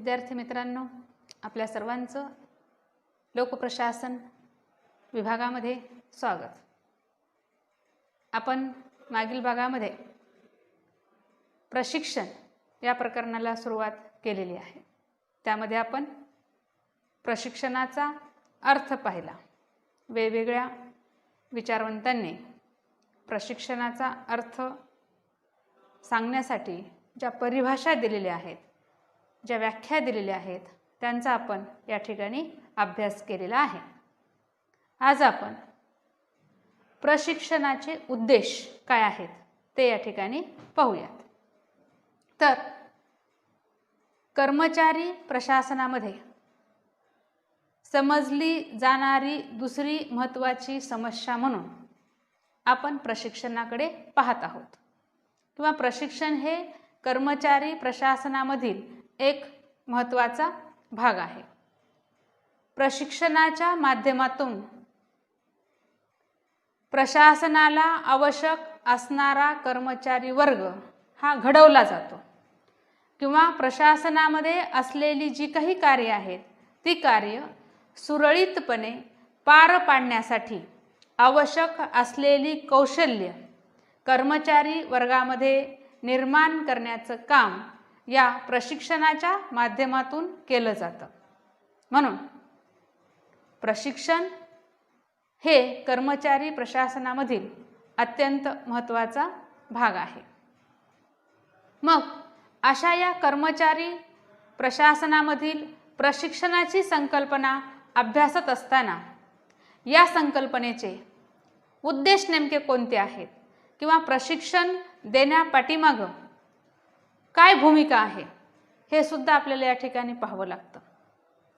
विद्यार्थी मित्रांनो, आपल्या सर्वांचं लोकप्रशासन विभागामध्ये स्वागत। आपण मागील भागामध्ये प्रशिक्षण या प्रकरणाला सुरुवात केलेली आहे। त्यामध्ये आपण प्रशिक्षणाचा अर्थ पाहिला। वेगवेगळ्या विचारवंतांनी प्रशिक्षणाचा अर्थ सांगण्यासाठी ज्या परिभाषा दिलेल्या आहेत, ज्या व्याख्या दिलेल्या आहेत, त्यांचा आपण या ठिकाणी अभ्यास केलेला आहे। आज आपण प्रशिक्षणाचे उद्देश काय आहेत ते या ठिकाणी पाहूयात। तर कर्मचारी प्रशासनामध्ये समजली जाणारी दुसरी महत्त्वाची समस्या म्हणून आपण प्रशिक्षणाकडे पाहत आहोत, किंवा प्रशिक्षण हे कर्मचारी प्रशासनामधील एक महत्त्वाचा भाग आहे। प्रशिक्षणाच्या माध्यमातून प्रशासनाला आवश्यक असणारा कर्मचारी वर्ग हा घडवला जातो, किंवा प्रशासनामध्ये असलेली जी काही कार्य आहेत ती कार्य सुरळीतपणे पार पाडण्यासाठी आवश्यक असलेली कौशल्य कर्मचारी वर्गामध्ये निर्माण करण्याचं काम या प्रशिक्षणाच्या माध्यमातून केलं जातं। म्हणून प्रशिक्षण हे कर्मचारी प्रशासनामधील अत्यंत महत्त्वाचा भाग आहे। मग अशा या कर्मचारी प्रशासनामधील प्रशिक्षणाची संकल्पना अभ्यासत असताना या संकल्पनेचे उद्देश नेमके कोणते आहेत, किंवा प्रशिक्षण देण्यापाठीमागं काय भूमिका आहे, हे सुद्धा आपल्याला या ठिकाणी पाहावं लागतं।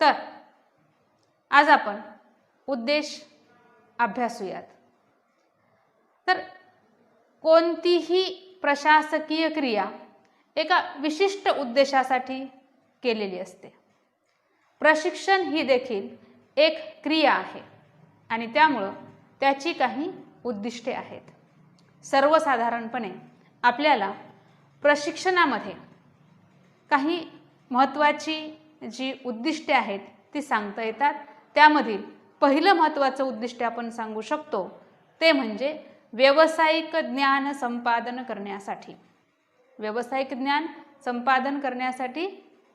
तर आज आपण उद्देश अभ्यासूयात। तर कोणतीही प्रशासकीय क्रिया एका विशिष्ट उद्देशासाठी केलेली असते। प्रशिक्षण ही देखील एक क्रिया आहे आणि त्यामुळं त्याची काही उद्दिष्टे आहेत। सर्वसाधारणपणे आपल्याला प्रशिक्षणामध्ये काही महत्त्वाची जी उद्दिष्टे आहेत ती सांगता येतात। त्यामधील पहिलं महत्त्वाचं उद्दिष्ट आपण सांगू शकतो ते म्हणजे व्यावसायिक ज्ञान संपादन करण्यासाठी। व्यावसायिक ज्ञान संपादन करण्यासाठी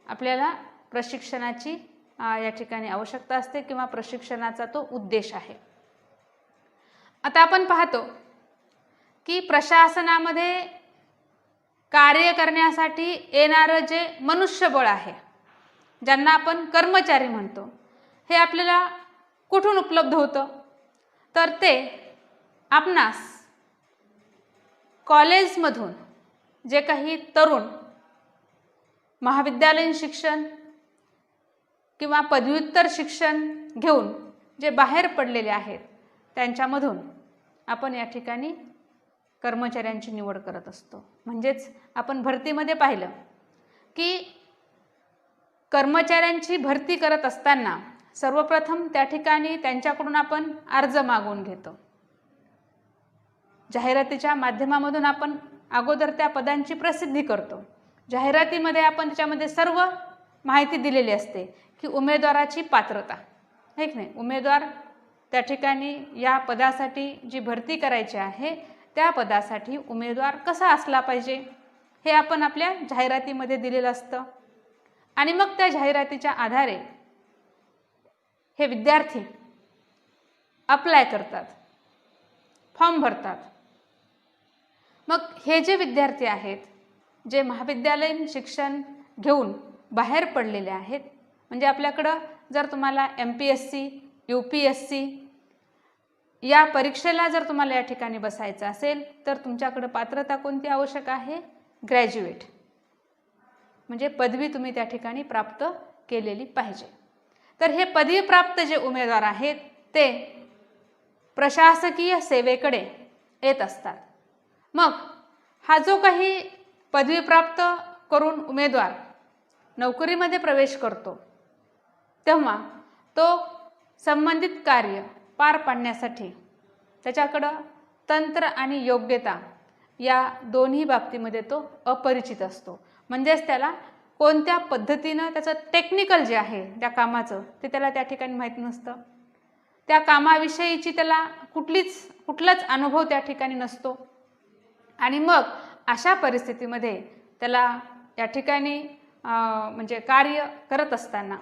आपल्याला प्रशिक्षणाची या ठिकाणी आवश्यकता असते, किंवा प्रशिक्षणाचा तो उद्देश आहे। आता आपण पाहतो की प्रशासनामध्ये कार्य करण्यासाठी येणारं जे मनुष्यबळ आहे, ज्यांना आपण कर्मचारी म्हणतो, हे आपल्याला कुठून उपलब्ध होतं? तर ते आपणास कॉलेजमधून जे काही तरुण महाविद्यालयीन शिक्षण किंवा पदव्युत्तर शिक्षण घेऊन जे बाहेर पडलेले आहेत त्यांच्यामधून आपण या ठिकाणी कर्मचाऱ्यांची निवड करत असतो। म्हणजेच आपण भरतीमध्ये पाहिलं की कर्मचाऱ्यांची भरती करत असताना सर्वप्रथम त्या ठिकाणी त्यांच्याकडून आपण अर्ज मागवून घेतो। जाहिरातीच्या माध्यमामधून आपण अगोदर त्या पदांची प्रसिद्धी करतो। जाहिरातीमध्ये आपण त्याच्यामध्ये सर्व माहिती दिलेली असते की उमेदवाराची पात्रता आहे की नाही, उमेदवार त्या ठिकाणी या पदासाठी जी भरती करायची आहे त्या पदासाठी उमेदवार कसा असला पाहिजे हे आपण आपल्या जाहिरातीमध्ये दिलेलं असतं। आणि मग त्या जाहिरातीच्या आधारे हे विद्यार्थी अप्लाय करतात, फॉर्म भरतात। मग हे जे विद्यार्थी आहेत जे महाविद्यालयीन शिक्षण घेऊन बाहेर पडलेले आहेत, म्हणजे आपल्याकडं जर तुम्हाला MPSC UPSC या परीक्षेला जर तुम्हाला या ठिकाणी बसायचं असेल तर तुमच्याकडे पात्रता कोणती आवश्यक आहे? ग्रॅज्युएट, म्हणजे पदवी तुम्ही त्या ठिकाणी प्राप्त केलेली पाहिजे। तर हे पदवी प्राप्त जे उमेदवार आहेत ते प्रशासकीय सेवेकडे येत असतात। मग हा जो काही पदवी प्राप्त करून उमेदवार नोकरीमध्ये प्रवेश करतो तेव्हा तो संबंधित कार्य पार पाडण्यासाठी त्याच्याकडं तंत्र आणि योग्यता या दोन्ही बाबतीमध्ये तो अपरिचित असतो। म्हणजेच त्याला कोणत्या पद्धतीनं त्याचं टेक्निकल जे आहे त्या कामाचं ते त्याला त्या ठिकाणी माहीत नसतं, त्या कामाविषयीची त्याला कुठलाच अनुभव त्या ठिकाणी नसतो आणि मग अशा परिस्थितीमध्ये त्याला या ठिकाणी म्हणजे कार्य करत असताना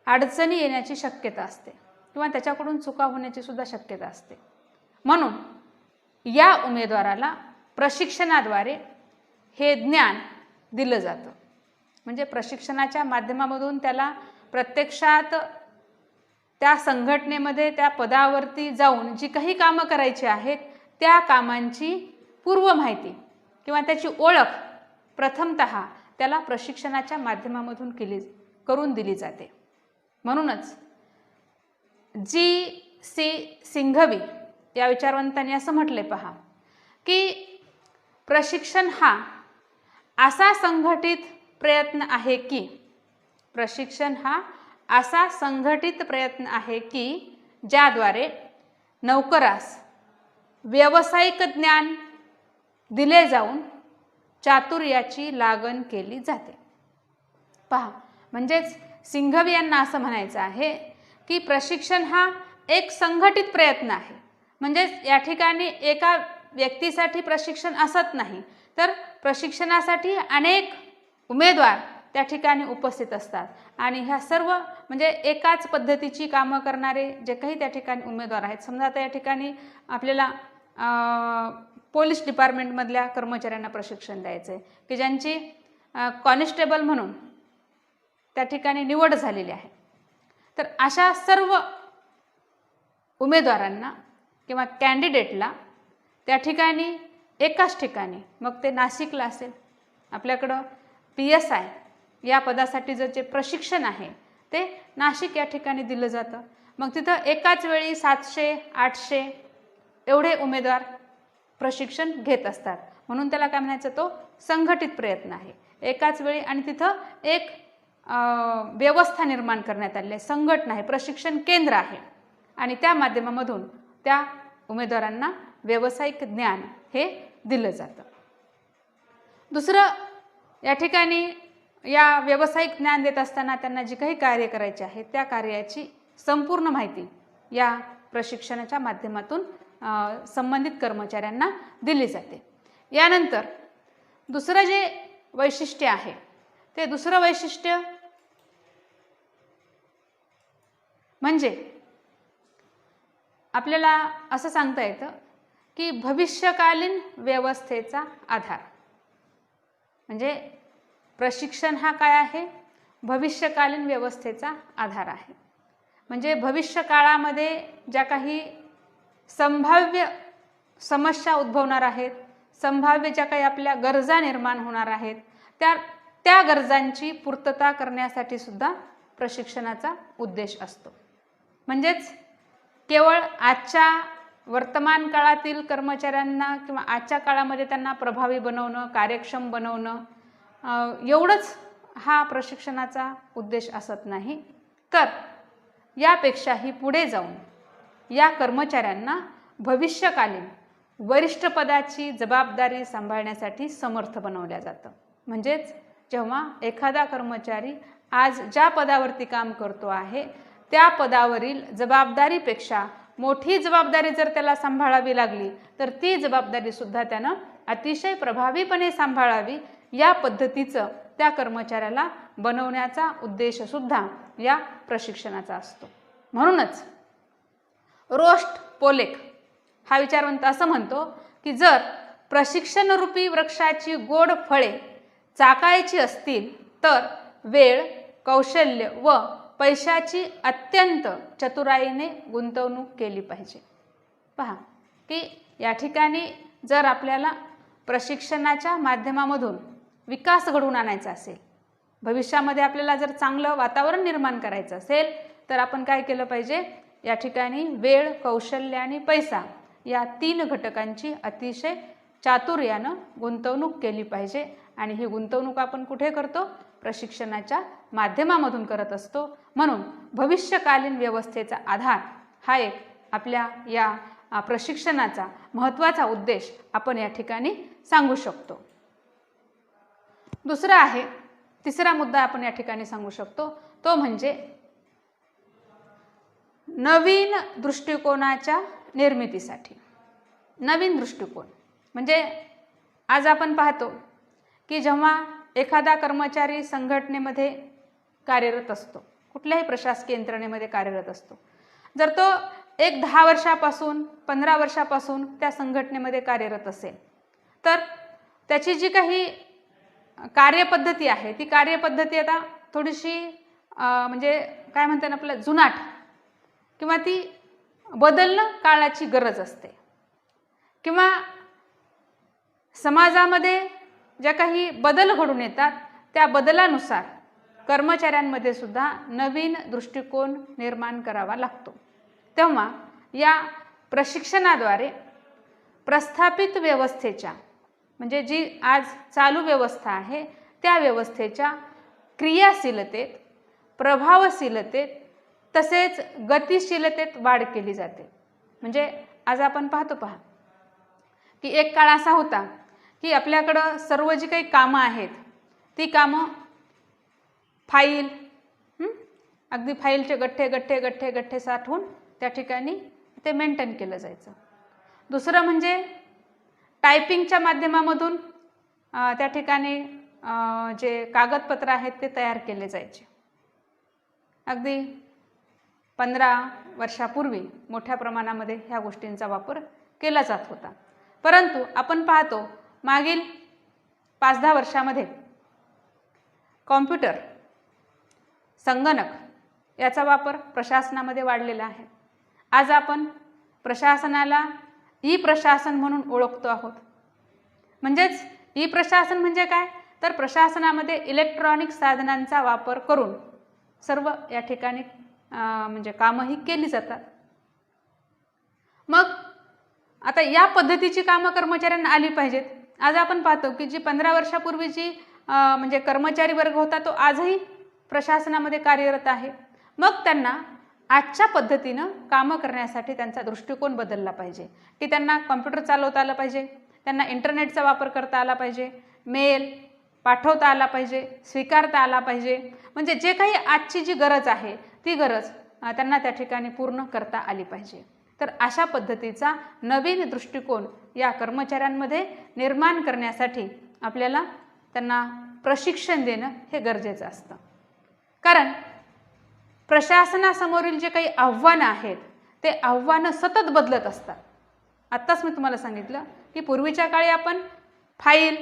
अडचणी येण्याची शक्यता असते किंवा त्याच्याकडून चुका होण्याची सुद्धा शक्यता असते. म्हणून या उमेदवाराला प्रशिक्षणाद्वारे हे ज्ञान दिलं जातं. म्हणजे प्रशिक्षणाच्या माध्यमामधून त्याला प्रत्यक्षात त्या संघटनेमध्ये त्या पदावरती जाऊन जी काही कामं करायची आहेत त्या कामांची पूर्व माहिती किंवा त्याची ओळख प्रथमतः त्याला प्रशिक्षणाच्या माध्यमामधून करून दिली जाते. म्हणूनच G.C. सिंघवी या विचारवंतांनी असं म्हटले पहा की प्रशिक्षण हा असा संघटित प्रयत्न आहे की ज्याद्वारे नौकरास व्यावसायिक ज्ञान दिले जाऊन चातुर्याची लागण केली जाते. पहा, म्हणजेच सिंघवी यांना असं म्हणायचं आहे की प्रशिक्षण हा एक संघटित प्रयत्न आहे. म्हणजेच या ठिकाणी एका व्यक्तीसाठी प्रशिक्षण असत नाही, तर प्रशिक्षणासाठी अनेक उमेदवार त्या ठिकाणी उपस्थित असतात आणि ह्या सर्व म्हणजे एकाच पद्धतीची कामं करणारे जे काही त्या ठिकाणी उमेदवार आहेत. समजा आता या ठिकाणी आपल्याला पोलीस डिपार्टमेंटमधल्या कर्मचाऱ्यांना प्रशिक्षण द्यायचं आहे की ज्यांची कॉन्स्टेबल म्हणून त्या ठिकाणी निवड झालेली आहे. तर अशा सर्व उमेदवारांना किंवा कॅन्डिडेटला त्या ठिकाणी एकाच ठिकाणी, मग ते नाशिकला असेल, आपल्याकडं PSI या पदासाठी जे प्रशिक्षण आहे ते नाशिक या ठिकाणी दिलं जातं. मग तिथं एकाच वेळी 700-800 एवढे उमेदवार प्रशिक्षण घेत असतात. म्हणून त्याला काय म्हणायचं, तो संघटित प्रयत्न आहे एकाच वेळी. आणि तिथं एक व्यवस्था निर्माण करण्यात आलेली आहे, संघटना आहे, प्रशिक्षण केंद्र आहे आणि त्या माध्यमामधून त्या उमेदवारांना व्यावसायिक ज्ञान हे दिलं जातं. दुसरं, या ठिकाणी या व्यावसायिक ज्ञान देत असताना त्यांना जी काही कार्य करायचे आहे त्या कार्याची संपूर्ण माहिती या प्रशिक्षणाच्या माध्यमातून संबंधित कर्मचाऱ्यांना दिली जाते. यानंतर दुसरं जे वैशिष्ट्य आहे ते दुसरं वैशिष्ट्य म्हणजे आपल्याला असं सांगता येतं की भविष्यकालीन व्यवस्थेचा आधार. म्हणजे प्रशिक्षण हा काय आहे, भविष्यकालीन व्यवस्थेचा आधार आहे. म्हणजे भविष्य काळामध्ये ज्या काही संभाव्य समस्या उद्भवणार आहेत, संभाव्य ज्या काही आपल्या गरजा निर्माण होणार आहेत त्या गरजांची पूर्तता करण्यासाठी सुद्धा प्रशिक्षणाचा उद्देश असतो. म्हणजेच केवळ आजच्या वर्तमान काळातील कर्मचाऱ्यांना किंवा आजच्या काळामध्ये त्यांना प्रभावी बनवणं, कार्यक्षम बनवणं एवढंच हा प्रशिक्षणाचा उद्देश असत नाही, तर यापेक्षाही पुढे जाऊन या कर्मचाऱ्यांना भविष्यकालीन वरिष्ठ पदाची जबाबदारी सांभाळण्यासाठी समर्थ बनवल्या जातं. म्हणजेच जेव्हा एखादा कर्मचारी आज ज्या पदावरती काम करतो आहे त्या पदावरील जबाबदारीपेक्षा मोठी जबाबदारी जर त्याला सांभाळावी लागली तर ती जबाबदारी सुद्धा त्यानं अतिशय प्रभावीपणे सांभाळावी, या पद्धतीचं त्या कर्मचाऱ्याला बनवण्याचा उद्देश सुद्धा या प्रशिक्षणाचा असतो. म्हणूनच रोस्ट पोलेक हा विचारवंत असं म्हणतो की जर प्रशिक्षणरूपी वृक्षाची गोड फळे चाकायची असतील तर वेळ, कौशल्य व पैशाची अत्यंत चतुराईने गुंतवणूक केली पाहिजे. पहा की या ठिकाणी जर आपल्याला प्रशिक्षणाच्या माध्यमामधून विकास घडवून आणायचा असेल, भविष्यामध्ये आपल्याला जर चांगलं वातावरण निर्माण करायचं असेल तर आपण काय केलं पाहिजे, या ठिकाणी वेळ, कौशल्य आणि पैसा या 3 घटकांची अतिशय चातुर्यानं गुंतवणूक केली पाहिजे. आणि ही गुंतवणूक आपण कुठे करतो, प्रशिक्षणाच्या माध्यमामधून करत असतो. म्हणून भविष्यकालीन व्यवस्थेचा आधार हा एक आपल्या या प्रशिक्षणाचा महत्त्वाचा उद्देश आपण या ठिकाणी सांगू शकतो. दुसरा आहे, तिसरा मुद्दा आपण या ठिकाणी सांगू शकतो, तो म्हणजे नवीन दृष्टिकोनाच्या निर्मितीसाठी. नवीन दृष्टिकोन म्हणजे आज आपण पाहतो की जेव्हा एखादा कर्मचारी संघटनेमध्ये कार्यरत असतो, कुठल्याही प्रशासकीय यंत्रणेमध्ये कार्यरत असतो, जर तो 10 वर्षापासून 15 वर्षापासून त्या संघटनेमध्ये कार्यरत असेल, तर त्याची जी काही कार्यपद्धती आहे ती कार्यपद्धती आता थोडीशी म्हणजे काय म्हणतात आपलं जुनाट किंवा ती बदलणं काळाची गरज असते, किंवा समाजामध्ये ज्या काही बदल घडून येतात त्या बदलानुसार कर्मचाऱ्यांमध्ये सुद्धा नवीन दृष्टिकोन निर्माण करावा लागतो. तेव्हा या प्रशिक्षणाद्वारे प्रस्थापित व्यवस्थेच्या म्हणजे जी आज चालू व्यवस्था आहे त्या व्यवस्थेच्या क्रियाशीलतेत, प्रभावशीलतेत तसेच गतिशीलतेत वाढ केली जाते. म्हणजे आज आपण पाहतो की एक काळ असा होता की आपल्याकडं सर्व जी काही कामं आहेत ती कामं फाईल, अगदी फाईलचे गठ्ठे गठ्ठे गठ्ठे गठ्ठे साठवून त्या ठिकाणी ते मेंटेन केलं जायचं. दुसरं म्हणजे टायपिंगच्या माध्यमामधून त्या ठिकाणी जे कागदपत्र आहेत ते तयार केले जायचे. अगदी 15 वर्षापूर्वी मोठ्या प्रमाणामध्ये ह्या गोष्टींचा वापर केला जात होता. परंतु आपण पाहतो मागील 5-10 वर्षामध्ये कॉम्प्युटर, संगणक याचा वापर प्रशासनामध्ये वाढलेला आहे. आज आपण प्रशासनाला ई प्रशासन म्हणून ओळखतो आहोत. म्हणजेच ई प्रशासन म्हणजे काय, तर प्रशासनामध्ये इलेक्ट्रॉनिक साधनांचा वापर करून सर्व या ठिकाणी म्हणजे कामं ही केली जातात. मग आता या पद्धतीची कामं कर्मचाऱ्यांना आली पाहिजेत. आज आपण पाहतो की जी 15 वर्षापूर्वीची म्हणजे कर्मचारी वर्ग होता तो आजही प्रशासनामध्ये कार्यरत आहे. मग त्यांना आजच्या पद्धतीनं कामं करण्यासाठी त्यांचा दृष्टिकोन बदलला पाहिजे की त्यांना कॉम्प्युटर चालवता आलं पाहिजे, त्यांना इंटरनेटचा वापर करता आला पाहिजे, मेल पाठवता आला पाहिजे, स्वीकारता आला पाहिजे. म्हणजे जे काही आजची जी गरज आहे ती गरज त्यांना त्या ठिकाणी पूर्ण करता आली पाहिजे. तर अशा पद्धतीचा नवीन दृष्टिकोन या कर्मचाऱ्यांमध्ये निर्माण करण्यासाठी आपल्याला त्यांना प्रशिक्षण देणं हे गरजेचं असतं. कारण प्रशासनासमोरील जे काही आव्हानं आहेत ते आव्हानं सतत बदलत असतात. आत्ताच मी तुम्हाला सांगितलं की पूर्वीच्या काळी आपण फाईल,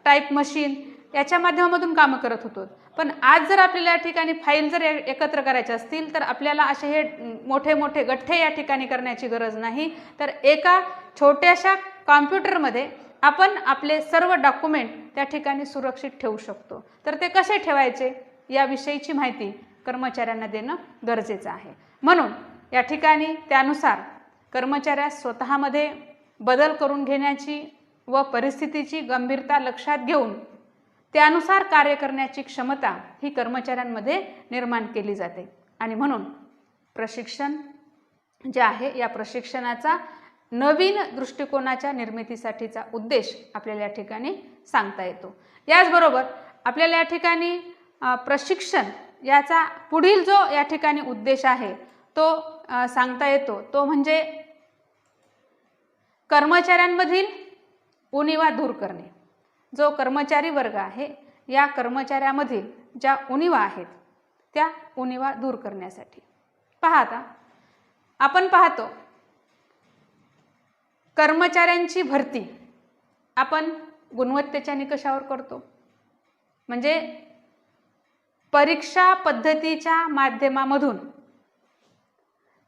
टाईप मशीन याच्या माध्यमातून कामं करत होतो. पण आज जर आपल्याला या ठिकाणी फाईल जर एकत्र करायचे असतील तर आपल्याला असे हे मोठे मोठे गठ्ठे या ठिकाणी करण्याची गरज नाही, तर एका छोट्याशा कॉम्प्युटरमध्ये आपण आपले सर्व डॉक्युमेंट त्या ठिकाणी सुरक्षित ठेवू शकतो. तर ते कसे ठेवायचे याविषयीची माहिती कर्मचाऱ्यांना देणं गरजेचं आहे. म्हणून या ठिकाणी त्यानुसार कर्मचाऱ्यास स्वतःमध्ये बदल करून घेण्याची व परिस्थितीची गंभीरता लक्षात घेऊन त्यानुसार कार्य करण्याची क्षमता ही कर्मचाऱ्यांमध्ये निर्माण केली जाते. आणि म्हणून प्रशिक्षण जे आहे या प्रशिक्षणाचा नवीन दृष्टिकोनाच्या निर्मितीसाठीचा उद्देश आपल्याला या ठिकाणी सांगता येतो. याचबरोबर आपल्याला या ठिकाणी प्रशिक्षण याचा पुढील जो या ठिकाणी उद्देश आहे तो सांगता येतो, तो म्हणजे कर्मचाऱ्यांमधील उणिवा दूर करणे. जो कर्मचारी वर्ग आहे या कर्मचाऱ्यामधील ज्या उणिवा आहेत त्या उणिवा दूर करण्यासाठी. आता आपण पाहतो कर्मचाऱ्यांची भरती आपण गुणवत्तेच्या निकषावर करतो. म्हणजे परीक्षा पद्धतीच्या माध्यमामधून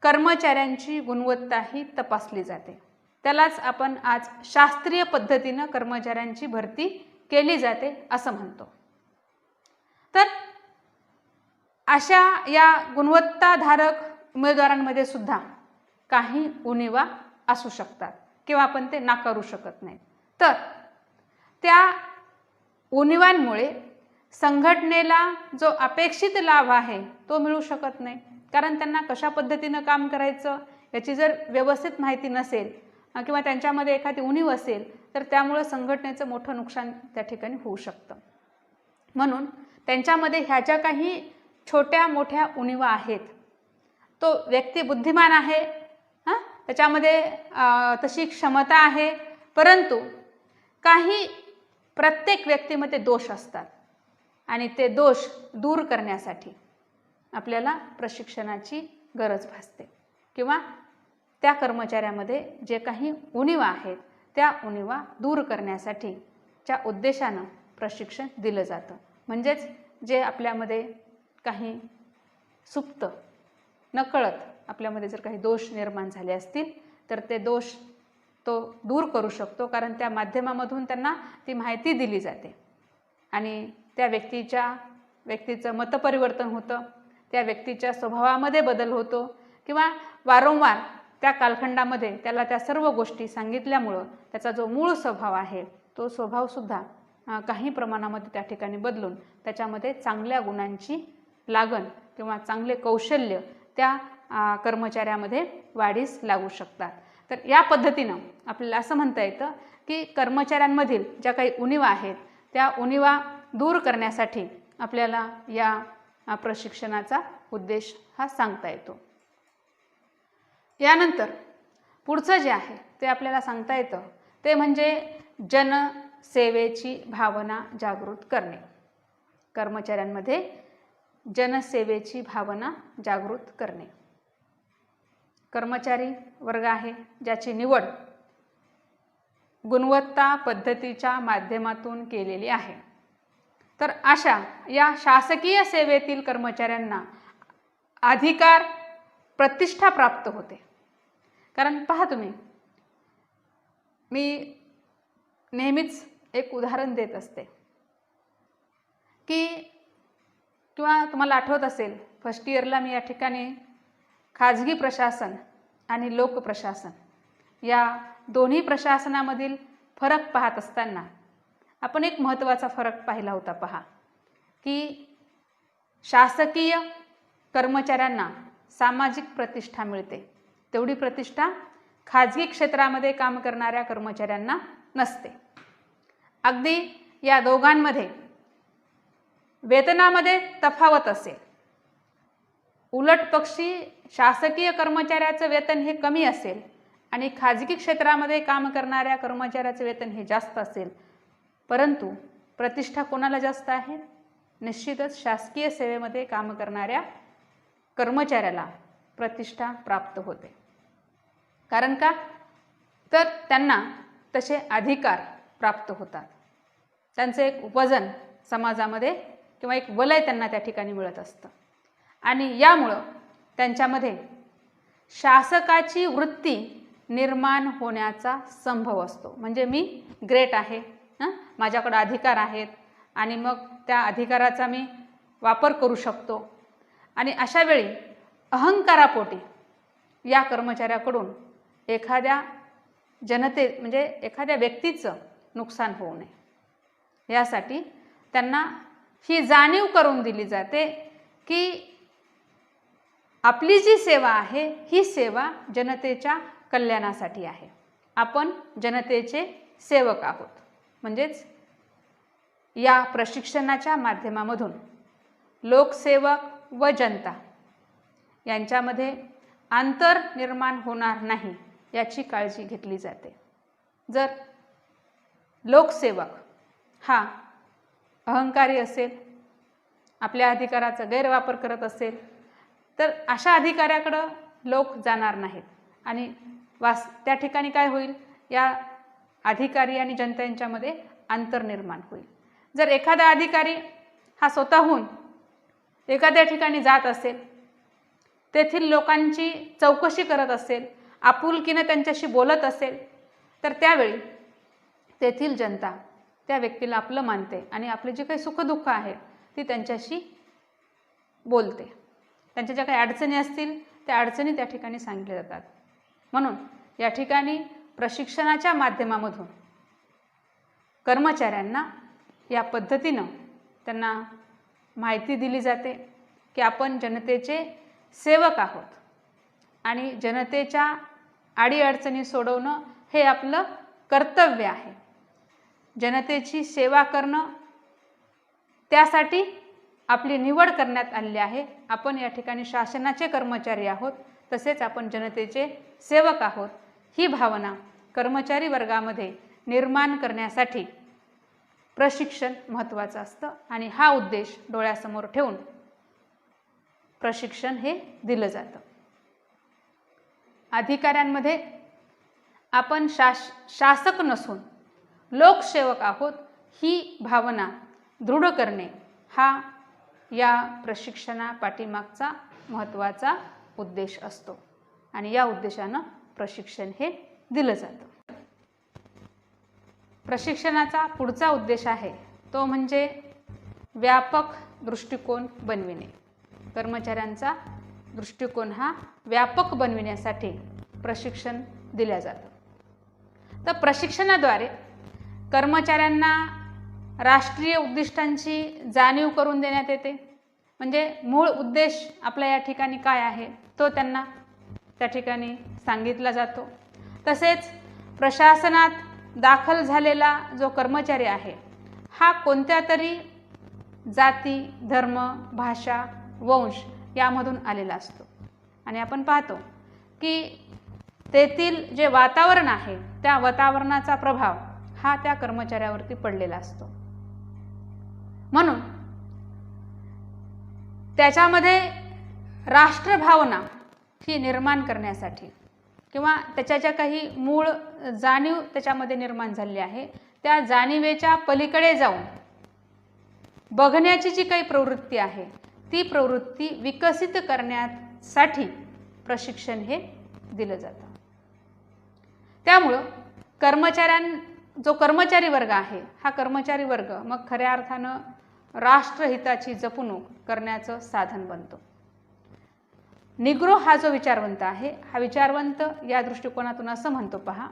कर्मचाऱ्यांची गुणवत्ता ही तपासली जाते. त्यालाच आपण आज शास्त्रीय पद्धतीनं कर्मचाऱ्यांची भरती केली जाते असं म्हणतो. तर अशा या गुणवत्ताधारक उमेदवारांमध्ये सुद्धा काही उणिवा असू शकतात किंवा आपण ते नाकारू शकत नाही. तर त्या उणिवांमुळे संघटनेला जो अपेक्षित लाभ आहे तो मिळू शकत नाही. कारण त्यांना कशा पद्धतीनं काम करायचं याची जर व्यवस्थित माहिती नसेल किंवा त्यांच्यामध्ये एखादी उणीव असेल तर त्यामुळे संघटनेचं मोठं नुकसान त्या ठिकाणी होऊ शकतं. म्हणून त्यांच्यामध्ये ह्या ज्या काही छोट्या मोठ्या उणिवा आहेत, तो व्यक्ती बुद्धिमान आहे, त्याच्यामध्ये तशी क्षमता आहे, परंतु काही प्रत्येक व्यक्तीमध्ये दोष असतात आणि ते दोष दूर करण्यासाठी आपल्याला प्रशिक्षणाची गरज भासते किंवा त्या कर्मचाऱ्यामध्ये जे काही उणिवा आहेत त्या उणिवा दूर करण्यासाठी च्या उद्देशानं प्रशिक्षण दिलं जातं. म्हणजेच जे आपल्यामध्ये काही सुप्त नकळत आपल्यामध्ये जर काही दोष निर्माण झाले असतील तर ते दोष तो दूर करू शकतो, कारण त्या माध्यमामधून त्यांना ती माहिती दिली जाते आणि त्या व्यक्तीचं मतपरिवर्तन होतं, त्या व्यक्तीच्या स्वभावामध्ये बदल होतो किंवा वारंवार त्या कालखंडामध्ये त्याला त्या सर्व गोष्टी सांगितल्यामुळं त्याचा जो मूळ स्वभाव आहे तो स्वभावसुद्धा काही प्रमाणामध्ये त्या ठिकाणी बदलून त्याच्यामध्ये चांगल्या गुणांची लागण किंवा चांगले कौशल्य त्या कर्मचाऱ्यामध्ये वाढीस लागू शकतात. तर या पद्धतीनं आपल्याला असं म्हणता येतं की कर्मचाऱ्यांमधील ज्या काही उणिवा आहेत त्या उणिवा दूर करण्यासाठी आपल्याला या प्रशिक्षणाचा उद्देश हा सांगता येतो. यानंतर पुढचं जे आहे ते आपल्याला सांगता येतं ते म्हणजे जनसेवेची भावना जागृत करणे. कर्मचाऱ्यांमध्ये जनसेवेची भावना जागृत करणे. कर्मचारी वर्ग आहे ज्याची निवड गुणवत्ता पद्धतीच्या माध्यमातून केलेली आहे. तर अशा या शासकीय सेवेतील कर्मचाऱ्यांना अधिकार प्रतिष्ठा प्राप्त होते. कारण पहा तुम्ही, मी नेहमीच एक उदाहरण देत असते की किंवा तुम्हाला आठवत असेल फर्स्ट इयरला मी या ठिकाणी खाजगी प्रशासन आणि लोक प्रशासन या दोन्ही प्रशासनामधील फरक पाहत असताना आपण एक महत्त्वाचा फरक पाहिला होता. पहा की शासकीय कर्मचाऱ्यांना सामाजिक प्रतिष्ठा मिळते, तेवढी प्रतिष्ठा खाजगी क्षेत्रामध्ये काम करणाऱ्या कर्मचाऱ्यांना नसते. अगदी या दोघांमध्ये वेतनामध्ये तफावत असेल, उलट पक्षी शासकीय कर्मचाऱ्याचं वेतन हे कमी असेल आणि खाजगी क्षेत्रामध्ये काम करणाऱ्या कर्मचाऱ्याचं वेतन हे जास्त असेल, परंतु प्रतिष्ठा कोणाला जास्त आहे? निश्चितच शासकीय सेवेमध्ये काम करणाऱ्या कर्मचाऱ्याला प्रतिष्ठा प्राप्त होते. कारण का? तर त्यांना तसे अधिकार प्राप्त होतात, त्यांचं एक वजन समाजामध्ये किंवा एक वलय त्यांना त्या ठिकाणी मिळत असतं आणि यामुळं त्यांच्यामध्ये शासकाची वृत्ती निर्माण होण्याचा संभव असतो. म्हणजे मी ग्रेट आहे, माझ्याकडे अधिकार आहेत आणि मग त्या अधिकाराचा मी वापर करू शकतो आणि अशा वेळी अहंकारापोटी या कर्मचाऱ्याकडून एखाद्या म्हणजे एखाद्या व्यक्तीचं नुकसान होऊ नये यासाठी त्यांना ही जाणीव करून दिली जाते की आपली जी सेवा आहे ही सेवा जनतेच्या कल्याणासाठी आहे. आपण जनतेचे सेवक आहोत. म्हणजेच या प्रशिक्षणाच्या माध्यमामधून लोकसेवक व जनता यांच्यामध्ये अंतर निर्माण होणार नाही याची काळजी घेतली जाते. जर लोकसेवक हा अहंकारी असेल, आपल्या अधिकाराचा गैरवापर करत असेल, तर अशा अधिकाऱ्याकडं लोक जाणार नाहीत आणि त्या ठिकाणी काय होईल? या अधिकारी आणि जनता यांच्यामध्ये अंतर निर्माण होईल. जर एखादा अधिकारी हा स्वतःहून एखाद्या ठिकाणी जात असेल, तेथील लोकांची चौकशी करत असेल, आपुलकीने त्यांच्याशी बोलत असेल, तर त्यावेळी तेथील जनता त्या व्यक्तीला आपलं मानते आणि आपले जे काही सुखदुःख आहे ती त्यांच्याशी बोलते. त्यांच्या ज्या काही अडचणी असतील त्या अडचणी त्या ठिकाणी सांगितल्या जातात. म्हणून या ठिकाणी प्रशिक्षणाच्या माध्यमामधून कर्मचाऱ्यांना या पद्धतीनं त्यांना माहिती दिली जाते की आपण जनतेचे सेवक आहोत आणि जनतेच्या अडीअडचणी सोडवणं हे आपलं कर्तव्य आहे. जनतेची सेवा करणं त्यासाठी आपली निवड करण्यात आलेली आहे. आपण या ठिकाणी शासनाचे कर्मचारी आहोत, तसेच आपण जनतेचे सेवक आहोत. ही भावना कर्मचारी वर्गामध्ये निर्माण करण्यासाठी प्रशिक्षण महत्त्वाचं असतं आणि हा उद्देश डोळ्यासमोर ठेवून प्रशिक्षण हे दिलं जातं. अधिकाऱ्यांमध्ये आपण शासक नसून लोकसेवक आहोत ही भावना दृढ करणे हा या प्रशिक्षणापाठीमागचा महत्त्वाचा उद्देश असतो आणि या उद्देशानं प्रशिक्षण हे दिलं जातं. प्रशिक्षणाचा पुढचा उद्देश आहे तो म्हणजे व्यापक दृष्टिकोन बनविणे. कर्मचाऱ्यांचा दृष्टिकोन हा व्यापक बनविण्यासाठी प्रशिक्षण दिले जातं. तर प्रशिक्षणाद्वारे कर्मचाऱ्यांना राष्ट्रीय उद्दिष्टांची जाणीव करून देण्यात येते. म्हणजे मूळ उद्देश आपला या ठिकाणी काय आहे तो त्यांना त्या ठिकाणी सांगितला जातो. तसेच प्रशासनात दाखल झालेला जो कर्मचारी आहे हा कोणत्या तरी जाती, धर्म, भाषा, वंश यामधून आलेला असतो आणि आपण पाहतो की तेथील जे वातावरण आहे त्या वातावरणाचा प्रभाव हा त्या कर्मचाऱ्यावरती पडलेला असतो. म्हणून त्याच्यामध्ये राष्ट्रभावना ही निर्माण करण्यासाठी किंवा त्याच्या ज्या काही मूळ जाणीव त्याच्यामध्ये निर्माण झालेली आहे त्या जाणीवेच्या पलीकडे जाऊन बघण्याची जी काही प्रवृत्ती आहे ती प्रवृत्ती विकसित करण्यासाठी प्रशिक्षण हे दिलं जातं. त्यामुळं जो कर्मचारी वर्ग आहे हा कर्मचारी वर्ग मग खऱ्या अर्थानं राष्ट्रहिताची जपणूक करण्याचं साधन बनतो. निग्रो हा जो विचारवंत आहे हा विचारवंत या दृष्टिकोनातून असं म्हणतो पहा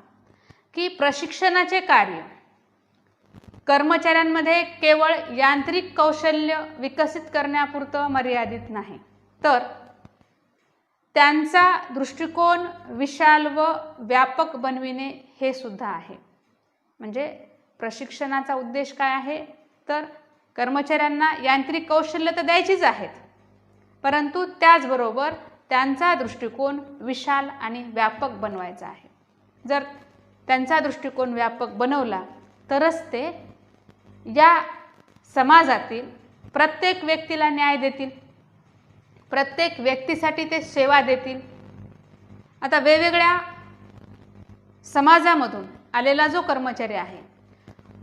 की प्रशिक्षणाचे कार्य कर्मचाऱ्यांमध्ये केवळ यांत्रिक कौशल्य विकसित करण्यापुरतं मर्यादित नाही, तर त्यांचा दृष्टिकोन विशाल व व्यापक बनविणे हे सुद्धा आहे. म्हणजे प्रशिक्षणाचा उद्देश काय आहे तर कर्मचाऱ्यांना यांत्रिक कौशल्य तर द्यायचीच आहेत, परंतु त्याचबरोबर त्यांचा दृष्टिकोन विशाल आणि व्यापक बनवायचा आहे. जर त्यांचा दृष्टिकोन व्यापक बनवला तरच ते या समाजातील प्रत्येक व्यक्तीला न्याय देतील, प्रत्येक व्यक्तीसाठी ते सेवा देतील. आता वेगवेगळ्या समाजामधून आलेला जो कर्मचारी आहे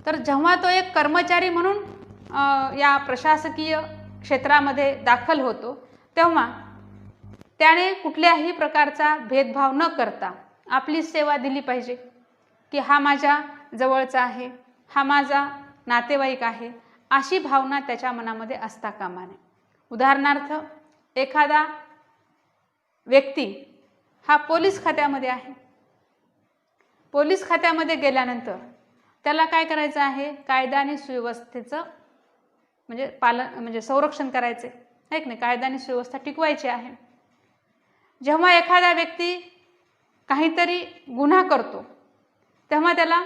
तर जेव्हा तो एक कर्मचारी म्हणून या प्रशासकीय क्षेत्रामध्ये दाखल होतो तेव्हा त्याने कुठल्याही प्रकारचा भेदभाव न करता आपली सेवा दिली पाहिजे की हा माझ्या जवळचा आहे, हा माझा नातेवाईक आहे, अशी भावना त्याच्या मनामध्ये असता कामा नये. उदाहरणार्थ एखादा व्यक्ती हा पोलीस खात्यामध्ये आहे, पोलीस खात्यामध्ये गेल्यानंतर त्याला काय करायचं आहे कायदा आणि सुव्यवस्थेचं म्हणजे संरक्षण करायचे आहे की नाही, कायदा आणि सुव्यवस्था टिकवायची आहे. जेव्हा एखादा व्यक्ती काहीतरी गुन्हा करतो तेव्हा त्याला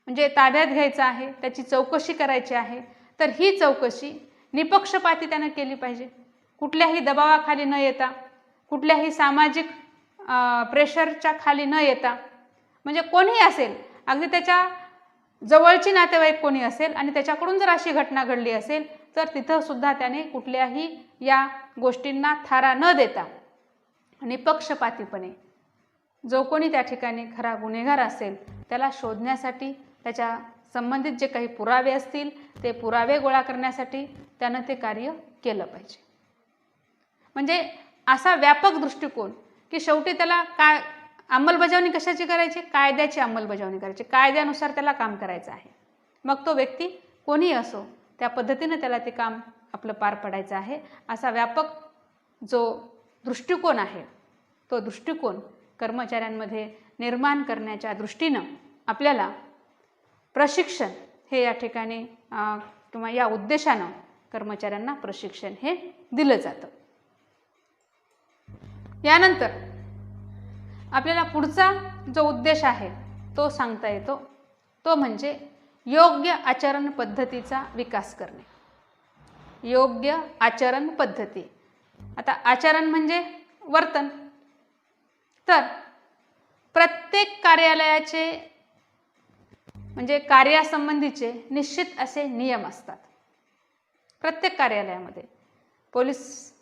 म्हणजे ताब्यात घ्यायचं आहे, त्याची चौकशी करायची आहे, तर ही चौकशी निपक्षपाती त्यानं केली पाहिजे. कुठल्याही दबावाखाली न येता, कुठल्याही सामाजिक प्रेशरच्या खाली न येता, म्हणजे कोणीही असेल, अगदी त्याच्या जवळची नातेवाईक कोणी असेल आणि त्याच्याकडून जर अशी घटना घडली असेल तर तिथं सुद्धा त्याने कुठल्याही या गोष्टींना थारा न देता निपक्षपातीपणे जो कोणी त्या ठिकाणी खरा गुन्हेगार असेल त्याला शोधण्यासाठी, त्याच्या संबंधित जे काही पुरावे असतील ते पुरावे गोळा करण्यासाठी त्यानं ते कार्य केलं पाहिजे. म्हणजे असा व्यापक दृष्टिकोन की शेवटी त्याला काय अंमलबजावणी कशाची करायची, कायद्याची अंमलबजावणी करायची, कायद्यानुसार त्याला काम करायचं आहे. मग तो व्यक्ती कोणीही असो त्या पद्धतीने त्याला ते काम आपलं पार पडायचं आहे. असा व्यापक जो दृष्टिकोन आहे तो दृष्टिकोन कर्मचाऱ्यांमध्ये निर्माण करण्याच्या दृष्टीनं आपल्याला प्रशिक्षण हे या ठिकाणी किंवा या उद्देशानं कर्मचाऱ्यांना प्रशिक्षण हे दिलं जातं. यानंतर आपल्याला पुढचा जो उद्देश आहे तो सांगता येतो, तो म्हणजे योग्य आचरण पद्धतीचा विकास करणे। योग्य आचरण पद्धती, आता आचरण म्हणजे वर्तन, तर प्रत्येक कार्यालयाचे म्हणजे कार्यासंबंधीचे निश्चित असे नियम असतात। प्रत्येक कार्यालयामध्ये पोलीस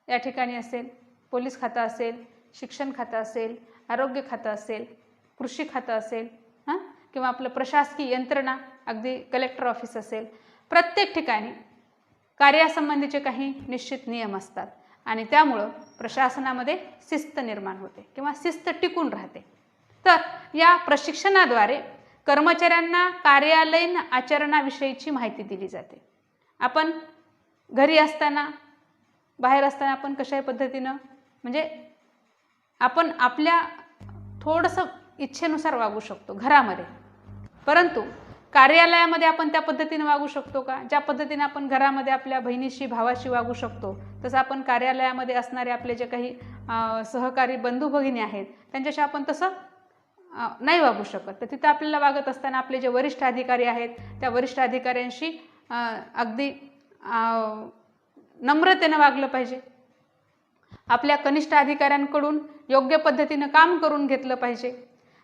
या ठिकाणी असेल, पोलीस खातं असेल, शिक्षण खातं असेल, आरोग्य खातं असेल, कृषी खातं असेल, किंवा आपलं प्रशासकीय यंत्रणा अगदी कलेक्टर ऑफिस असेल, प्रत्येक ठिकाणी कार्यासंबंधीचे काही निश्चित नियम असतात आणि त्यामुळं प्रशासनामध्ये शिस्त निर्माण होते किंवा शिस्त टिकून राहते। तर या प्रशिक्षणाद्वारे कर्मचाऱ्यांना कार्यालयीन आचरणाविषयीची माहिती दिली जाते। आपण घरी असताना, बाहेर असताना आपण कशा पद्धतीनं म्हणजे आपण आपल्या थोडंसं इच्छेनुसार वागू शकतो घरामध्ये, परंतु कार्यालयामध्ये आपण त्या पद्धतीने वागू शकतो का? ज्या पद्धतीने आपण घरामध्ये आपल्या बहिणीशी, भावाशी वागू शकतो, तसं आपण कार्यालयामध्ये असणारे आपले जे काही सहकारी बंधू भगिनी आहेत त्यांच्याशी आपण तसं नाही वागू शकत। तर तिथं आपल्याला वागत असताना आपले जे वरिष्ठ अधिकारी आहेत त्या वरिष्ठ अधिकाऱ्यांशी अगदी नम्रतेनं वागलं पाहिजे। आपल्या कनिष्ठ अधिकाऱ्यांकडून योग्य पद्धतीनं काम करून घेतलं पाहिजे।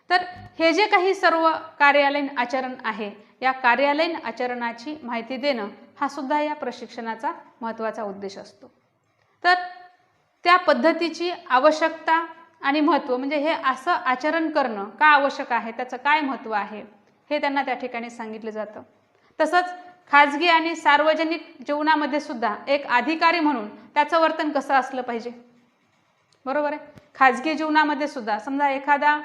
तर हे जे काही सर्व कार्यालयीन आचरण आहे, या कार्यालयीन आचरणाची माहिती देणं हा सुद्धा या प्रशिक्षणाचा महत्त्वाचा उद्देश असतो। तर त्या पद्धतीची आवश्यकता आणि महत्त्व म्हणजे हे असं आचरण करणं का आवश्यक आहे, त्याचं काय महत्त्व आहे हे त्यांना त्या ठिकाणी सांगितलं जातं। तसंच खाजगी आणि सार्वजनिक जीवनामध्ये सुद्धा एक अधिकारी म्हणून त्याचं वर्तन कसं असलं पाहिजे, बरोबर आहे। खाजगी जीवनामध्ये सुद्धा समजा एखादा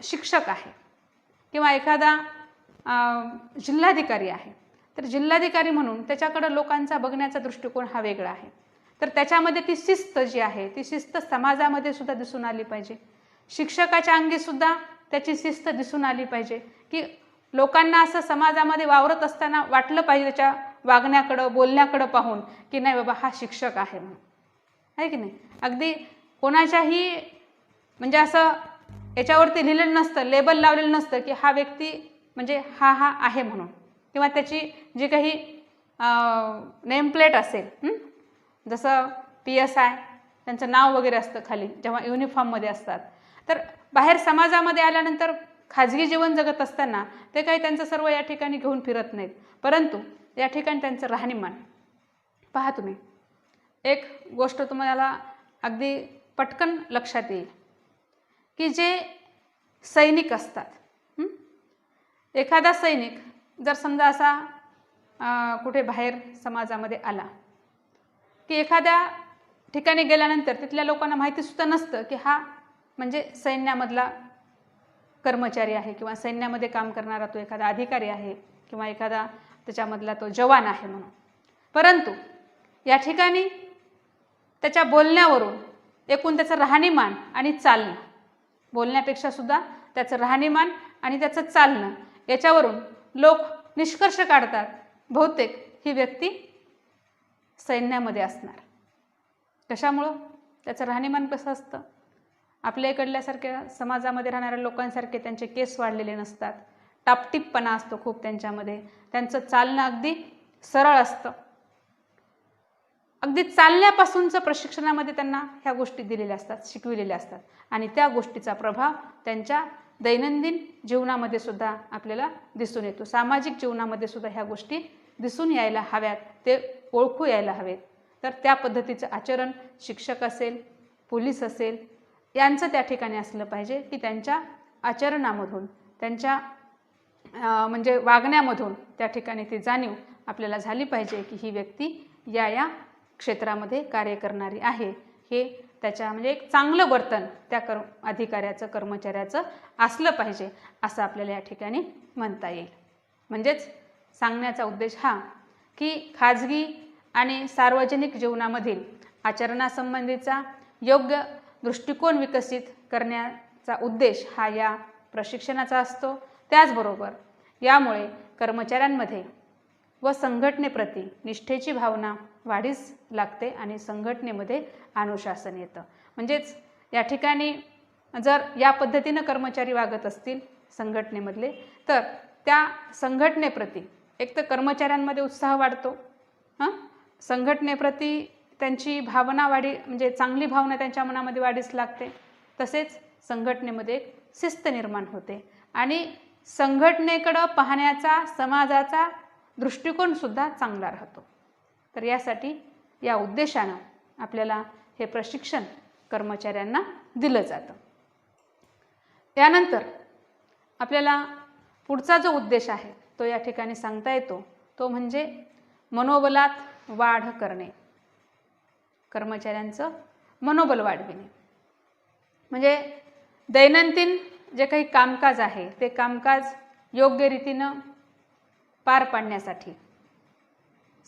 शिक्षक आहे किंवा एखादा जिल्हाधिकारी आहे, तर जिल्हाधिकारी म्हणून त्याच्याकडं लोकांचा बघण्याचा दृष्टिकोन हा वेगळा आहे। तर त्याच्यामध्ये ती शिस्त जी आहे ती शिस्त समाजामध्ये सुद्धा दिसून आली पाहिजे। शिक्षकाच्या अंगी सुद्धा त्याची शिस्त दिसून आली पाहिजे की लोकांना असं समाजामध्ये वावरत असताना वाटलं पाहिजे त्याच्या वागण्याकडं, बोलण्याकडं पाहून की नाही बाबा हा शिक्षक आहे म्हणून, आहे की नाही। अगदी कोणाच्याही म्हणजे असं याच्यावरती लिहिलेलं नसतं, लेबल लावलेलं नसतं की हा व्यक्ती म्हणजे हा आहे म्हणून, किंवा त्याची जी काही नेमप्लेट असेल, जसं PSI त्यांचं नाव वगैरे असतं खाली जेव्हा युनिफॉर्ममध्ये असतात, तर बाहेर समाजामध्ये आल्यानंतर खाजगी जीवन जगत असताना ते काही त्यांचं सर्व या ठिकाणी घेऊन फिरत नाहीत, परंतु या ठिकाणी त्यांचं राहणीमान पहा तुम्ही। एक गोष्ट तुम्हाला अगदी पटकन लक्षात येईल की जे सैनिक असतात, एखादा सैनिक जर समजा असा कुठे बाहेर समाजामध्ये आला की एखाद्या ठिकाणी गेल्यानंतर तिथल्या लोकांना माहितीसुद्धा नसतं की हा म्हणजे सैन्यामधला कर्मचारी आहे किंवा सैन्यामध्ये काम करणारा तो एखादा अधिकारी आहे किंवा एखादा त्याच्यामधला तो जवान आहे म्हणून, परंतु या ठिकाणी त्याच्या बोलण्यावरून एकूण त्याचं राहणीमान आणि चालणं, बोलण्यापेक्षा सुद्धा त्याचं राहणीमान आणि त्याचं चालणं याच्यावरून लोक निष्कर्ष काढतात बहुतेक ही व्यक्ती सैन्यामध्ये असणार। कशामुळं? त्याचं राहणीमान कसं असतं, आपल्या इकडल्यासारख्या समाजामध्ये राहणाऱ्या लोकांसारखे त्यांचे केस वाढलेले नसतात, टापटीपपणा असतो खूप त्यांच्यामध्ये, त्यांचं चालणं अगदी सरळ असतं। अगदी चालण्यापासूनचं प्रशिक्षणामध्ये त्यांना ह्या गोष्टी दिलेल्या असतात, शिकविलेल्या असतात आणि त्या गोष्टीचा प्रभाव त्यांच्या दैनंदिन जीवनामध्ये सुद्धा आपल्याला दिसून येतो। सामाजिक जीवनामध्ये सुद्धा ह्या गोष्टी दिसून यायला हव्यात, ते ओळखू यायला हवेत। तर त्या पद्धतीचं आचरण शिक्षक असेल, पोलीस असेल यांचं त्या ठिकाणी असलं पाहिजे की त्यांच्या आचरणामधून, त्यांच्या म्हणजे वागण्यामधून त्या ठिकाणी ती जाणीव आपल्याला झाली पाहिजे की ही व्यक्ती या क्षेत्रामध्ये कार्य करणारी आहे। हे त्याच्या म्हणजे एक चांगलं वर्तन त्या अधिकाऱ्याचं, कर्मचाऱ्याचं असलं पाहिजे असं आपल्याला या ठिकाणी म्हणता येईल। म्हणजेच सांगण्याचा उद्देश हा की खाजगी आणि सार्वजनिक जीवनामधील आचरणासंबंधीचा योग्य दृष्टिकोन विकसित करण्याचा उद्देश हा या प्रशिक्षणाचा असतो। त्याचबरोबर यामुळे कर्मचाऱ्यांमध्ये व संघटनेप्रती निष्ठेची भावना वाढीस लागते आणि संघटनेमध्ये अनुशासन येतं। म्हणजेच या ठिकाणी जर या पद्धतीनं कर्मचारी वागत असतील संघटनेमधले, तर त्या संघटनेप्रती एक तर कर्मचाऱ्यांमध्ये उत्साह वाढतो, संघटनेप्रती त्यांची भावना म्हणजे चांगली भावना त्यांच्या मनामध्ये वाढीस लागते, तसेच संघटनेमध्ये एक शिस्त निर्माण होते आणि संघटनेकडं पाहण्याचा समाजाचा दृष्टिकोनसुद्धा चांगला राहतो. तर यासाठी या उद्देशानं आपल्याला हे प्रशिक्षण कर्मचाऱ्यांना दिलं जातं. त्यानंतर आपल्याला पुढचा जो उद्देश आहे तो या ठिकाणी सांगता येतो, तो म्हणजे मनोबलात वाढ करणे, कर्मचाऱ्यांचं मनोबल वाढविणे. म्हणजे दैनंदिन जे काही कामकाज आहे ते कामकाज योग्य रीतीनं पार पाडण्यासाठी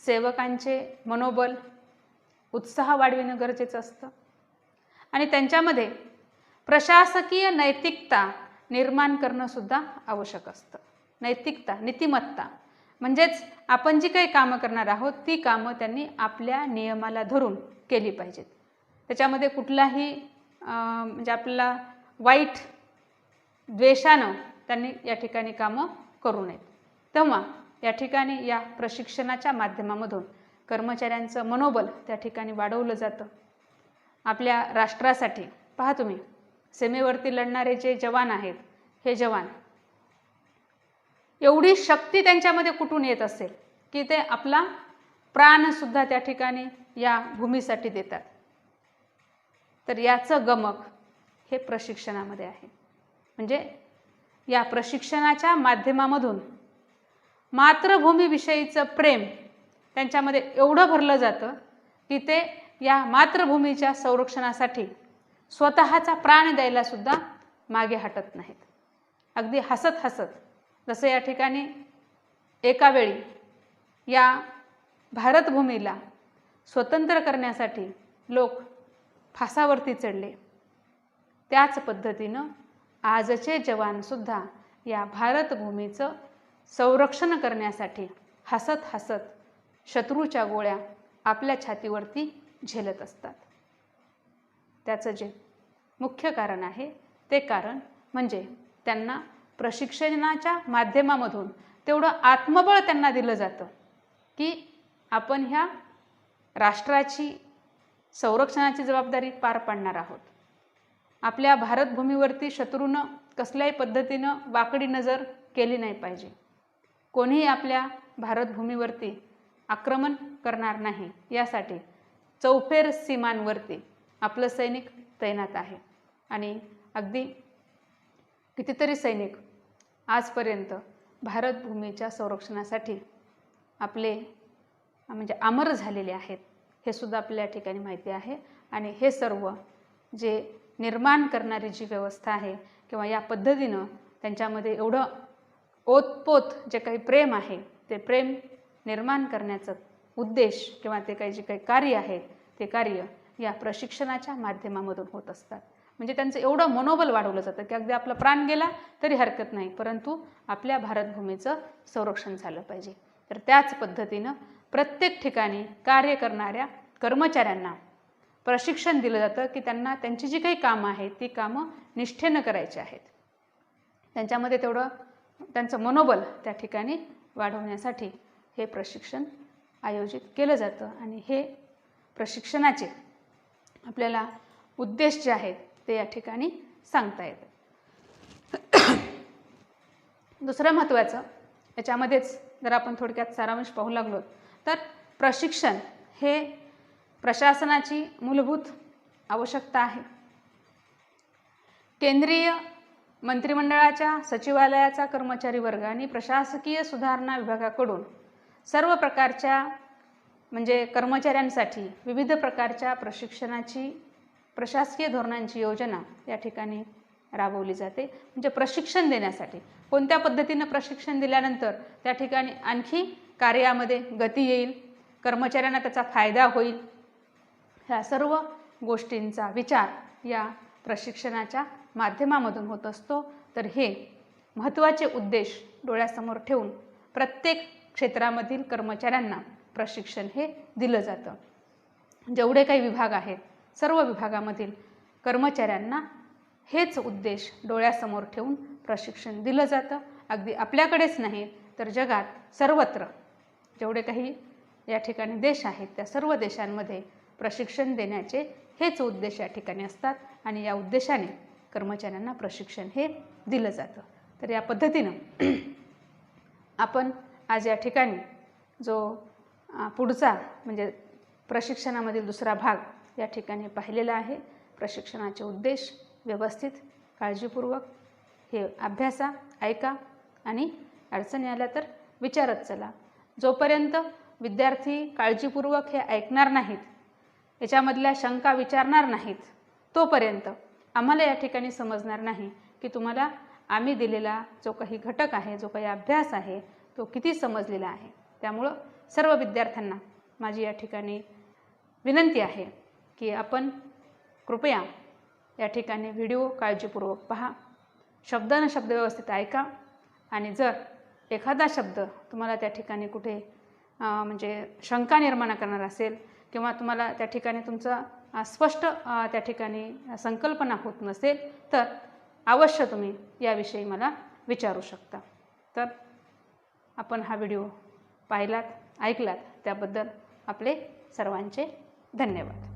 सेवकांचे मनोबल उत्साह वाढविणं गरजेचं असतं आणि त्यांच्यामध्ये प्रशासकीय नैतिकता निर्माण करणंसुद्धा आवश्यक असतं. नैतिकता, नीतिमत्ता म्हणजेच आपण जी काही कामं करणार आहोत ती कामं त्यांनी आपल्या नियमाला धरून केली पाहिजेत. त्याच्यामध्ये कुठलाही म्हणजे आपल्याला वाईट द्वेषानं त्यांनी या ठिकाणी कामं करू नयेत. तेव्हा या ठिकाणी या प्रशिक्षणाच्या माध्यमामधून कर्मचाऱ्यांचं मनोबल त्या ठिकाणी वाढवलं जातं. आपल्या राष्ट्रासाठी पहा तुम्ही, सीमेवरती लढणारे जे जवान आहेत, हे जवान एवढी शक्ती त्यांच्यामध्ये कुठून येत असेल की ते आपला प्राणसुद्धा त्या ठिकाणी या भूमीसाठी देतात. तर याचं गमक हे प्रशिक्षणामध्ये आहे. म्हणजे या प्रशिक्षणाच्या माध्यमामधून मातृभूमीविषयीचं प्रेम त्यांच्यामध्ये एवढं भरलं जातं की ते या मातृभूमीच्या संरक्षणासाठी स्वतःचा प्राण द्यायला सुद्धा मागे हटत नाहीत. अगदी हसत हसत, जसं या ठिकाणी एका वेळी या भारतभूमीला स्वतंत्र करण्यासाठी लोक फासावरती चढले, त्याच पद्धतीनं आजचे जवानसुद्धा या भारतभूमीचं संरक्षण करण्यासाठी हसत हसत शत्रूच्या गोळ्या आपल्या छातीवरती झेलत असतात. त्याचं जे मुख्य कारण आहे ते कारण म्हणजे त्यांना प्रशिक्षणाच्या माध्यमामधून तेवढं आत्मबळ त्यांना दिलं जातं की आपण ह्या राष्ट्राची संरक्षणाची जबाबदारी पार पाडणार आहोत. आपल्या भारतभूमीवरती शत्रूनं कसल्याही पद्धतीनं वाकडी नजर केली नाही पाहिजे. कोणीही आपल्या भारतभूमीवरती आक्रमण करणार नाही यासाठी चौफेर सीमांवरती आपलं सैनिक तैनात आहे आणि अगदी कितीतरी सैनिक आजपर्यंत भारतभूमीच्या संरक्षणासाठी आपले म्हणजे अमर झालेले आहेत, हे सुद्धा आपल्या ठिकाणी माहिती आहे. आणि हे सर्व जे निर्माण करणारी जी व्यवस्था आहे किंवा या पद्धतीनं त्यांच्यामध्ये एवढं ओतपोत जे काही प्रेम आहे ते प्रेम निर्माण करण्याचं उद्देश किंवा ते काही जे काही कार्य आहे ते कार्य या प्रशिक्षणाच्या माध्यमामधून होत असतात. म्हणजे त्यांचं एवढं मनोबल वाढवलं जातं की अगदी आपला प्राण गेला तरी हरकत नाही, परंतु आपल्या भारतभूमीचं संरक्षण झालं पाहिजे. तर त्याच पद्धतीनं प्रत्येक ठिकाणी कार्य करणाऱ्या कर्मचाऱ्यांना प्रशिक्षण दिलं जातं की त्यांना त्यांची जी काही कामं आहेत ती कामं निष्ठेनं करायची आहेत. त्यांच्यामध्ये तेवढं त्यांचं मनोबल त्या ठिकाणी वाढवण्यासाठी हे प्रशिक्षण आयोजित केलं जातं आणि हे प्रशिक्षणाचे आपल्याला उद्देश जे आहेत ते या ठिकाणी सांगता येतं. दुसरं महत्त्वाचं याच्यामध्येच जर आपण थोडक्यात सारांश पाहू लागलो तर प्रशिक्षण हे प्रशासनाची मूलभूत आवश्यकता आहे. केंद्रीय मंत्रिमंडळाच्या सचिवालयाचा कर्मचारी वर्ग आणि प्रशासकीय सुधारणा विभागाकडून सर्व प्रकारच्या म्हणजे कर्मचाऱ्यांसाठी विविध प्रकारच्या प्रशिक्षणाची प्रशासकीय धोरणांची योजना या ठिकाणी राबवली जाते. म्हणजे प्रशिक्षण देण्यासाठी कोणत्या पद्धतीनं प्रशिक्षण दिल्यानंतर त्या ठिकाणी आणखी कार्यामध्ये गती येईल, कर्मचाऱ्यांना त्याचा फायदा होईल, ह्या सर्व गोष्टींचा विचार या प्रशिक्षणाच्या माध्यमामधून होत असतो. तर हे महत्त्वाचे उद्देश डोळ्यासमोर ठेवून प्रत्येक क्षेत्रामधील कर्मचाऱ्यांना प्रशिक्षण हे दिलं जातं. जेवढे काही विभाग आहेत सर्व विभागामधील कर्मचाऱ्यांना हेच उद्देश डोळ्यासमोर ठेवून प्रशिक्षण दिलं जातं अगदी आपल्याकडेच नाही तर जगात सर्वत्र जेवढे काही या ठिकाणी देश आहेत त्या सर्व देशांमध्ये प्रशिक्षण देण्याचे हेच उद्देश या ठिकाणी असतात आणि या उद्देशाने कर्मचाऱ्यांना प्रशिक्षण हे दिलं जातं. तर या पद्धतीनं आपण आज या ठिकाणी जो पुढचा म्हणजे प्रशिक्षणामधील दुसरा भाग या ठिकाणी पाहिलेला आहे. प्रशिक्षणाचे उद्देश व्यवस्थित काळजीपूर्वक हे अभ्यासा, ऐका आणि अडचणी आल्या तर विचारत चला. जोपर्यंत विद्यार्थी काळजीपूर्वक हे ऐकणार नाहीत, याच्यामधल्या शंका विचारणार नाहीत, तोपर्यंत आम्हाला या ठिकाणी समजणार नाही की तुम्हाला आम्ही दिलेला जो काही घटक आहे, जो काही अभ्यास आहे तो किती समजलेला आहे. त्यामुळं सर्व विद्यार्थ्यांना माझी या ठिकाणी विनंती आहे की आपण कृपया या ठिकाणी व्हिडिओ काळजीपूर्वक पहा, शब्दानं शब्द व्यवस्थित ऐका आणि जर एखादा शब्द तुम्हाला त्या ठिकाणी कुठे म्हणजे शंका निर्माण करणार असेल किंवा तुम्हाला त्या ठिकाणी तुमचं स्पष्ट त्या ठिकाणी संकल्पना होत नसेल तर अवश्य तुम्ही याविषयी मला विचारू शकता. तर आपण हा व्हिडिओ पाहिलात, ऐकलात त्याबद्दल आपले सर्वांचे धन्यवाद.